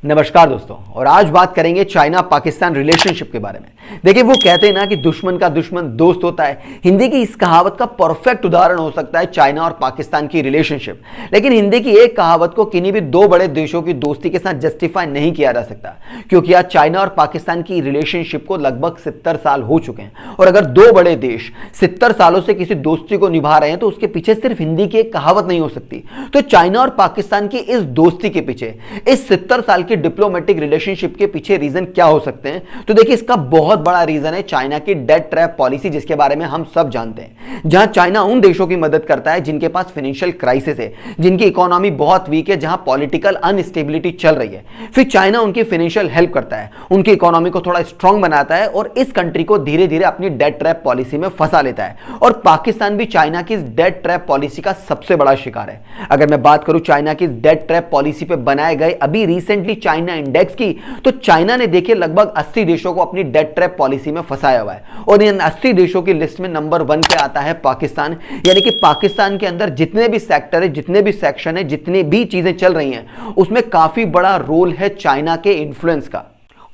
नमस्कार दोस्तों, और आज बात करेंगे चाइना पाकिस्तान रिलेशनशिप के बारे में। देखिए, वो कहते हैं ना कि दुश्मन का दुश्मन दोस्त होता है। हिंदी की इस कहावत का परफेक्ट उदाहरण हो सकता है चाइना और पाकिस्तान की रिलेशनशिप। लेकिन हिंदी की एक कहावत को किन्हीं भी दो बड़े देशों की दोस्ती के साथ जस्टिफाई नहीं किया जा सकता, क्योंकि आज चाइना और पाकिस्तान की रिलेशनशिप को लगभग 70 साल हो चुके हैं। और अगर दो बड़े देश 70 सालों से किसी दोस्ती को निभा रहे हैं तो उसके पीछे सिर्फ हिंदी की एक कहावत नहीं हो सकती। तो चाइना और पाकिस्तान की इस दोस्ती के पीछे, इस 70 साल की डिप्लोमेटिक रिलेशनशिप के पीछे रीजन क्या हो सकते हैं? तो देखिए, इसका बहुत बड़ा रीजन है चाइना की डेट ट्रैप पॉलिसी, जिसके बारे में हम सब जानते हैं। जहां चाइना उन देशों की मदद करता है जिनके पास फाइनेंशियल क्राइसिस है, जिनकी इकोनॉमी बहुत वीक है, जहां पॉलिटिकल अनस्टेबिलिटी चल रही है। फिर चाइना उनकी फाइनेंशियल हेल्प करता है, उनकी इकोनॉमी को थोड़ा स्ट्रांग बनाता है और इस कंट्री को धीरे धीरे अपनी डेट ट्रैप पॉलिसी में फंसा लेता है। और पाकिस्तान भी चाइना की डेट ट्रैप पॉलिसी का सबसे बड़ा शिकार है। अगर मैं बात करूं चाइना की डेट ट्रैप पॉलिसी पे बनाए गए अभी रिसेंटली चाइना इंडेक्स की, तो चाइना ने देखिए लगभग 80 देशों को अपनी डेट ट्रैप पॉलिसी में फंसाया हुआ है। और इन 80 देशों की लिस्ट में नंबर 1 पे आता है पाकिस्तान। यानी कि पाकिस्तान के अंदर जितने भी सेक्टर है, जितने भी सेक्शन है, जितनी भी चीजें चल रही हैं, उसमें काफी बड़ा रोल है चाइना के इन्फ्लुएंस का।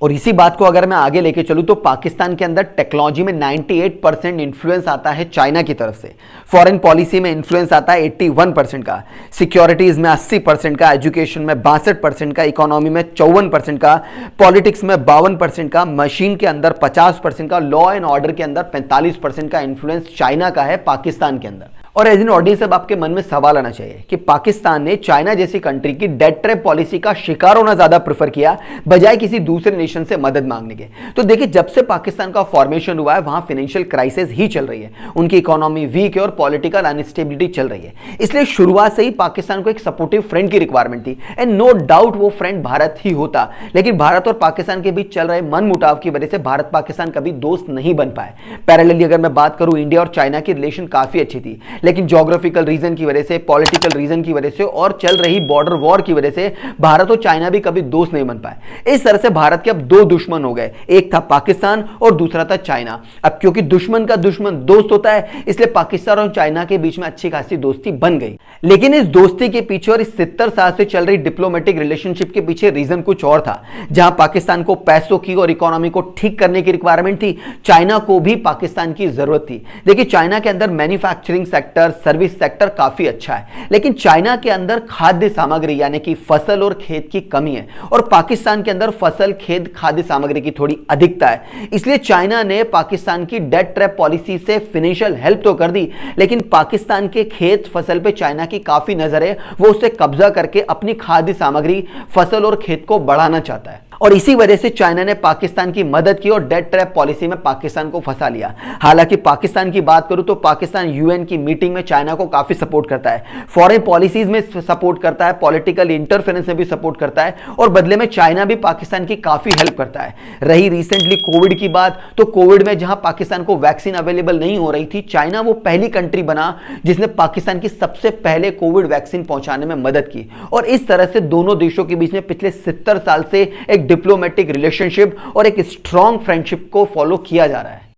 और इसी बात को अगर मैं आगे लेके चलूं तो पाकिस्तान के अंदर टेक्नोलॉजी में 98% इन्फ्लुएंस आता है चाइना की तरफ से। फॉरेन पॉलिसी में इन्फ्लुएंस आता है 81% का, सिक्योरिटीज में 80% का, एजुकेशन में 62% का, इकोनॉमी में 54% का, पॉलिटिक्स में 52% का, मशीन के अंदर 50% का, लॉ एंड ऑर्डर के अंदर 45% का इन्फ्लुएंस चाइना का है पाकिस्तान के अंदर। और एज एन ऑडियंस अब आपके मन में सवाल आना चाहिए कि पाकिस्तान ने चाइना जैसी कंट्री की डेट ट्रैप पॉलिसी का शिकार होना ज्यादा प्रेफर किया बजाय किसी दूसरे नेशन से मदद मांगने के। तो देखिए, जब से पाकिस्तान का फॉर्मेशन हुआ है वहां फाइनेंशियल क्राइसिस ही चल रही है, उनकी इकोनॉमी वीक है और पॉलिटिकल अनस्टेबिलिटी चल रही है। इसलिए शुरुआत से ही पाकिस्तान को एक सपोर्टिव फ्रेंड की रिक्वायरमेंट थी, एंड नो डाउट वो फ्रेंड भारत ही होता। लेकिन भारत और पाकिस्तान के बीच चल रहे मन मुटाव की वजह से भारत पाकिस्तान कभी दोस्त नहीं बन पाए। पैरेलली अगर मैं बात करूं, इंडिया और चाइना की रिलेशन काफी अच्छी थी, लेकिन ज्योग्राफिकल रीजन की वजह से, पॉलिटिकल रीजन की वजह से और चल रही बॉर्डर वॉर की वजह से भारत और चाइना भी कभी दोस्त नहीं बन पाए। इस तरह से भारत के अब दो दुश्मन हो गए, एक था पाकिस्तान और दूसरा था चाइना। अब क्योंकि दुश्मन का दुश्मन दोस्त होता है, इसलिए पाकिस्तान और चाइना के बीच में अच्छी खासी दोस्ती बन गई। लेकिन इस दोस्ती के पीछे और इस 70 साल से चल रही डिप्लोमेटिक रिलेशनशिप के पीछे रीजन कुछ और था। जहां पाकिस्तान को पैसों की और इकोनॉमी को ठीक करने की रिक्वायरमेंट थी, चाइना को भी पाकिस्तान की जरूरत थी। देखिए, चाइना के अंदर मैन्युफैक्चरिंग सेक्टर, सर्विस सेक्टर काफी अच्छा है, लेकिन चाइना के अंदर खाद्य सामग्री यानी कि फसल और खेत की कमी है, और पाकिस्तान के अंदर फसल, खेत, खाद्य सामग्री की थोड़ी अधिकता है। इसलिए चाइना ने पाकिस्तान की डेट ट्रैप पॉलिसी से फाइनेंशियल हेल्प तो कर दी, लेकिन पाकिस्तान के खेत फसल पे चाइना की काफी नजर है। वो उससे कब्जा करके अपनी खाद्य सामग्री, फसल और खेत को बढ़ाना चाहता है। और इसी वजह से चाइना ने पाकिस्तान की मदद की और डेट ट्रैप पॉलिसी में पाकिस्तान को फंसा लिया। हालांकि पाकिस्तान की बात करूं तो पाकिस्तान यूएन की मीटिंग में चाइना को काफी सपोर्ट करता है, फॉरेन पॉलिसीज में सपोर्ट करता है, पॉलिटिकल इंटरफेरेंस में भी सपोर्ट करता है, और बदले में चाइना भी पाकिस्तान की काफी हेल्प करता है। रही रिसेंटली कोविड की बात, तो कोविड में जहां पाकिस्तान को वैक्सीन अवेलेबल नहीं हो रही थी, चाइना वो पहली कंट्री बना जिसने पाकिस्तान की सबसे पहले कोविड वैक्सीन पहुंचाने में मदद की। और इस तरह से दोनों देशों के बीच में पिछले 70 साल से एक डिप्लोमेटिक रिलेशनशिप और एक स्ट्रॉन्ग फ्रेंडशिप को फॉलो किया जा रहा है।